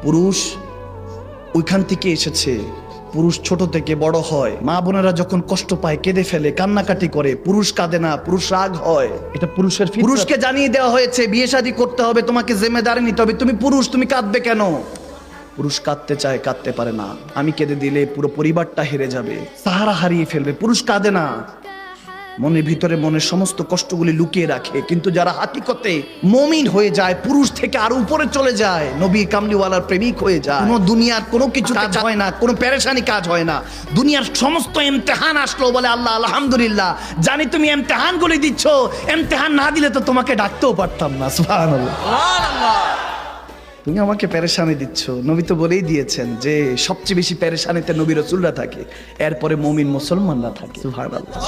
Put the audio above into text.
পুরুষ ওইখান থেকে এসেছে। পুরুষ ছোট থেকে বড় হয়, মা বোনেরা যখন কষ্ট পায় কেঁদে ফেলে, কান্নাকাটি করে। পুরুষ কাঁদে না, পুরুষ রাগ হয়। এটা পুরুষের ফিতরত। পুরুষকে জানিয়ে দেওয়া হয়েছে বিয়ে শাদী করতে হবে, তোমাকে জিম্মেদারি নিতে হবে। তুমি পুরুষ, তুমি কাঁদবে কেন? পুরুষ কাঁদতে চায়, কাঁদতে পারে না। আমি কেঁদে দিলে পুরো পরিবারটা হেরে যাবে, সাহারা হারিয়ে ফেলবে। পুরুষ কাঁদে না, মনের ভিতরে মনের সমস্ত কষ্টগুলি লুকিয়ে রাখে। কিন্তু যারা হাকিকতে মুমিন হয়ে যায়, পুরুষ থেকে আরো উপরে চলে যায়, নবী কামলিওয়ালার প্রেমিক হয়ে যায়, কোনো দুনিয়ার কোনো কিছু কাজ হয় না, কোনো পেরেশানি কাজ হয় না। দুনিয়ার সমস্ত ইমতিহান আসলো, বলে আল্লাহ আলহামদুলিল্লাহ, জানি তুমি ইমতিহানগুলি দিচ্ছ, ইমতিহান না দিলে তো তোমাকে ডাকতেও পারতাম না। সুবহানাল্লাহ, তুমি আমাকে পেরেশানি দিচ্ছ। নবী তো বলেই দিয়েছেন যে সবচেয়ে বেশি পেরেশানিতে নবী রাসূলরা থাকে, এরপরে মুমিন মুসলমানরা থাকে। সুবহানাল্লাহ।